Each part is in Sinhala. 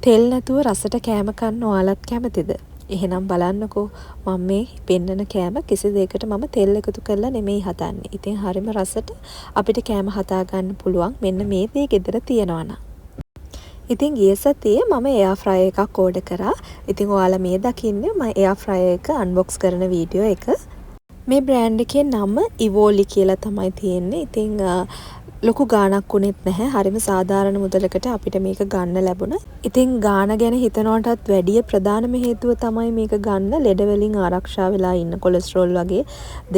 තෙල් නැතුව රසට කෑම කන්න ඔයාලත් කැමතිද? එහෙනම් බලන්නකෝ මම මේ පෙන්නන කෑම කිසි දෙයකට මම තෙල් එකතු කරලා නෙමෙයි හදන්නේ. ඉතින් හරිම රසට අපිට කෑම හදා ගන්න පුළුවන් මෙන්න මේ දේ ගෙදර තියනවා නම්. ඉතින් ගිය සතියේ මම එයා ෆ්‍රයර් එකක් ඕඩර් කරා. ඉතින් ඔයාලා මේ දකින්නේ මම එයා ෆ්‍රයර් එක අන්බොක්ස් කරන වීඩියෝ එක. මේ බ්‍රෑන්ඩ් එකේ නම ඉවෝලි කියලා තමයි තියෙන්නේ. ඉතින් ලොකු ගාණක් උනේත් නැහැ. හරිම සාධාරණ මුදලකට අපිට මේක ගන්න ලැබුණා. ඉතින් ගාණ ගැන හිතනවටත් වැඩිය ප්‍රධානම හේතුව තමයි මේක ගන්න ලෙඩ වලින් ආරක්ෂා වෙලා ඉන්න, කොලෙස්ටරෝල් වගේ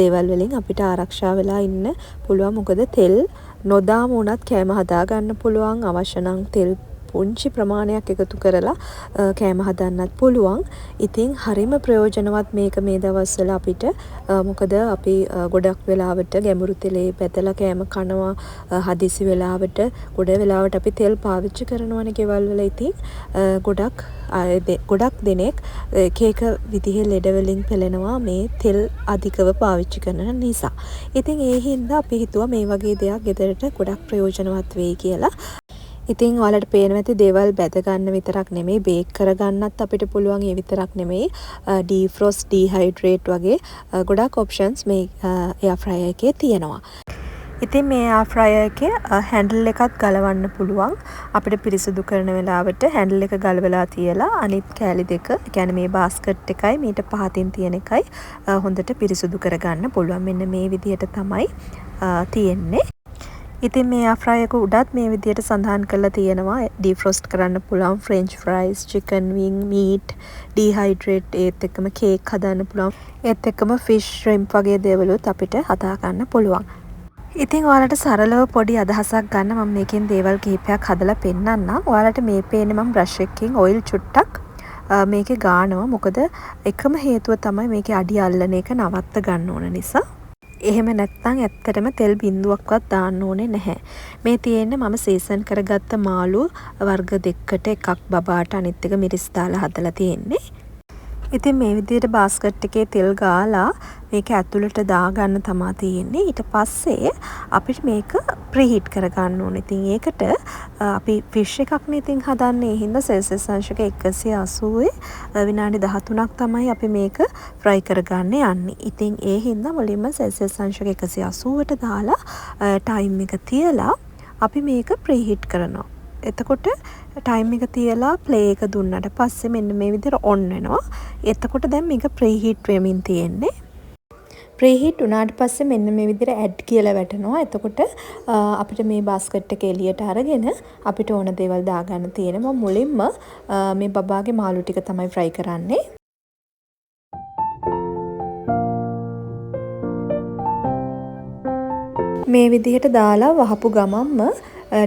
දේවල් වලින් අපිට ආරක්ෂා වෙලා ඉන්න පුළුවන්. මොකද තෙල් නොදාම උනත් කෑම හදා ගන්න පුළුවන්. අවශ්‍ය නම් තෙල් පුංචි ප්‍රමාණයක් එකතු කරලා කෑම හදන්නත් පුළුවන්. ඉතින් හරිම ප්‍රයෝජනවත් මේක මේ දවස්වල අපිට. මොකද අපි ගොඩක් වෙලාවට ගැඹුරු තෙලේ පැතලා කෑම කනවා. හදිසි වෙලාවට ගොඩ වෙලාවට අපි තෙල් පාවිච්චි කරනවනේ ගෙවල් වල. ඉතින් ගොඩක් දෙනෙක් එක එක විදිහේ ලෙඩ වලින් පෙළෙනවා මේ තෙල් අධිකව පාවිච්චි කරන නිසා. ඉතින් ඒ හින්දා අපි හිතුවා මේ වගේ දෙයක් ගෙදරට ගොඩක් ප්‍රයෝජනවත් වෙයි කියලා. ඉතින් ඔයාලට පේනවා ඇති දේවල් බැද ගන්න විතරක් නෙමෙයි බේක් කරගන්නත් අපිට පුළුවන්. ඒ විතරක් නෙමෙයි ඩීෆ්‍රොස්ට්, ඩීහයිඩ්‍රේට් වගේ ගොඩක් ඔප්ෂන්ස් මේ එයා ෆ්‍රයර් එකේ තියෙනවා. ඉතින් මේ එයා ෆ්‍රයර් එකේ හැන්ඩල් එකත් ගලවන්න පුළුවන්. අපිට පිරිසිදු කරන වෙලාවට හැන්ඩල් එක ගලවලා තියලා අනිත් කෑලි දෙක, ඒ කියන්නේ මේ බාස්කට් එකයි මීට පහතින් තියෙන එකයි හොඳට පිරිසිදු කරගන්න පුළුවන්. මෙන්න මේ විදිහට තමයි තියෙන්නේ. ඉතින් මේ එයා ෆ්‍රයර් එක උඩත් මේ විදිහට සඳහන් කරලා තියෙනවා ඩීෆ්‍රොස්ට් කරන්න පුළුවන් French fries, chicken wing, meat, dehydrate, ඒත් එක්කම කේක් හදන්න පුළුවන්. ඒත් එක්කම ෆිෂ්, ශ්‍රිම්ප් වගේ දේවලුත් අපිට හදා ගන්න පුළුවන්. ඉතින් ඔයාලට සරලව පොඩි අදහසක් ගන්න මම මේකෙන් දේවල් කිහිපයක් හදලා පෙන්නන්නම්. ඔයාලට මේ පේන්නේ මම බ්‍රෂ් එකකින් ඔයිල් චුට්ටක් මේකේ ගානවා. මොකද එකම හේතුව තමයි මේකේ අඩිය අල්ලන එක නවත්ත ගන්න ඕන නිසා. එහෙම නැත්නම් ඇත්තටම තෙල් බින්දුවක්වත් දාන්න ඕනේ නැහැ. මේ තියෙන්නේ මම සීසන් කරගත්ත මාළු වර්ග දෙකකට එකක් බබාට, අනිත් එක මිරිස් දාලා හදලා තියෙන්නේ. ඉතින් මේ විදිහට බාස්කට් එකේ තෙල් ගාලා මේක ඇතුළට දාගන්න තමයි තියෙන්නේ. ඊට පස්සේ අපිට මේක ප්‍රීහීට් කරගන්න ඕනේ. ඉතින් ඒකට අපි ෆිෂ් එකක් නේ ඉතින් හදන්නේ. ඒ හින්දා සෙල්සියස් අංශක 180 විනාඩි 13ක් තමයි අපි මේක ෆ්‍රයි කරගන්න යන්නේ. ඉතින් ඒ හින්දා මුලින්ම සෙල්සියස් අංශක 180ට දාලා ටයිම් එක තියලා අපි මේක ප්‍රීහීට් කරනවා. එතකොට ටයිම් එක තියලා ප්ලේ එක දුන්නට පස්සේ මෙන්න මේ විදිහට ඔන් වෙනවා. එතකොට දැන් මේක ප්‍රීහීට් වෙමින් තියෙන්නේ. ප්‍රීහීට් වුණාට පස්සේ මෙන්න මේ විදිහට ඇඩ් කියලා වැටෙනවා. එතකොට අපිට මේ බාස්කට් එක එළියට අරගෙන අපිට ඕන දේවල් දාගන්න තියෙනවා. මුලින්ම මේ බබාගේ මාළු ටික තමයි ෆ්‍රයි කරන්නේ. මේ විදිහට දාලා වහපු ගමන්ම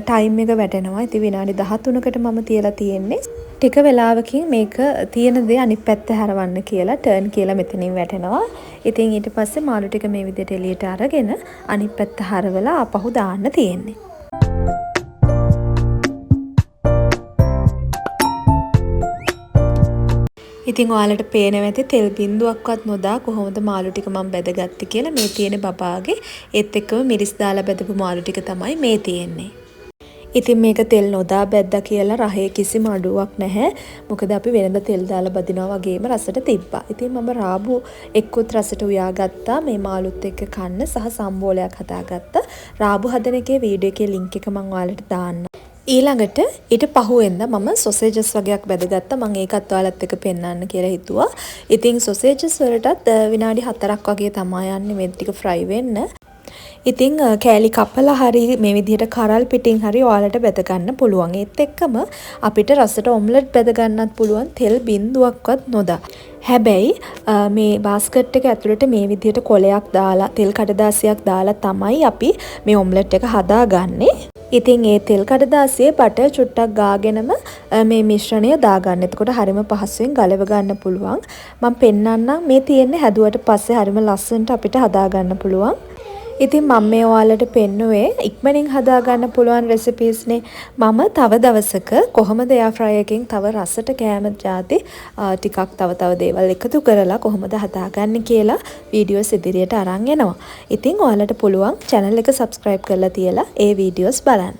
ටයිම් එක වැටෙනවා. ඉතින් විනාඩි 13කට මම තියලා තියෙන්නේ. ටික වෙලාවකින් මේක තියෙන දේ අනිත් පැත්ත හැරවන්න කියලා ටර්න් කියලා මෙතනින් වැටෙනවා. ඉතින් ඊට පස්සේ මාළු ටික මේ විදිහට එළියට අරගෙන අනිත් පැත්ත හරවලා ආපහු දාන්න තියෙන්නේ. ඉතින් ඔයාලට පේනවා ඇති තෙල් බින්දුවක්වත් නොදා කොහොමද මාළු ටික මම බැදගත්තේ කියලා. මේ තියෙන බබාගේ ඒත් එක්කම මිරිස් දාලා බැදපු මාළු ටික තමයි මේ තියෙන්නේ. ඉතින් මේක තෙල් නොදා බැද්දා කියලා රහේ කිසිම අඩුවක් නැහැ. මොකද අපි වෙනද තෙල් දාලා බදිනවා වගේම රසට තිබ්බා. ඉතින් මම රාබු එක්කුත් රසට උයාගත්තා. මේ මාළුත් එක්ක කන්න සහ සම්බෝලයක් හදාගත්තා. රාබු හදන එකේ වීඩියෝ එකේ ලින්ක් එක මම ඔයාලට දාන්නම්. ඊළඟට ඊට පහුවෙන්ද මම සොසේජස් වගේක් බැදගත්තා. මම ඒකත් ඔයාලත් එක්ක පෙන්වන්න කියලා හිතුවා. ඉතින් සොසේජස් වලටත් විනාඩි 4ක් වගේ තමයි යන්නේ මේ ටික ෆ්‍රයි වෙන්න. ඉතින් කෑලි කපලා හරි මේ විදිහට කරල් පිටින් හරි ඔයාලට බෙද ගන්න පුළුවන්. ඒත් එක්කම අපිට රසට ඔම්ලට් බෙද ගන්නත් පුළුවන් තෙල් බින්දුවක්වත් නොදා. හැබැයි මේ බාස්කට් එක ඇතුළට මේ විදිහට කොලයක් දාලා තෙල් කඩදාසියක් දාලා තමයි අපි මේ ඔම්ලට් එක හදාගන්නේ. ඉතින් ඒ තෙල් කඩදාසියේ බටර් චුට්ටක් ගාගෙනම මේ මිශ්‍රණය දාගන්න. එතකොට හරිම පහසුවෙන් ගලව ගන්න පුළුවන්. මම පෙන්නන්නම් මේ තියෙන්නේ හැදුවට පස්සේ හරිම ලස්සනට අපිට හදාගන්න පුළුවන්. ඉතින් මම මේ ඔයාලට පෙන්නුවේ ඉක්මනින් හදාගන්න පුළුවන් රෙසිපීස්නේ. මම තව දවසක කොහොමද එයා ෆ්‍රයර් එකෙන් තව රසට කෑම જાති ටිකක් තව දේවල් එකතු කරලා කොහොමද හදාගන්නේ කියලා වීඩියෝස් ඉදිරියට අරන් එනවා. ඉතින් ඔයාලට පුළුවන් channel එක subscribe කරලා තියලා ඒ වීඩියෝස් බලන්න.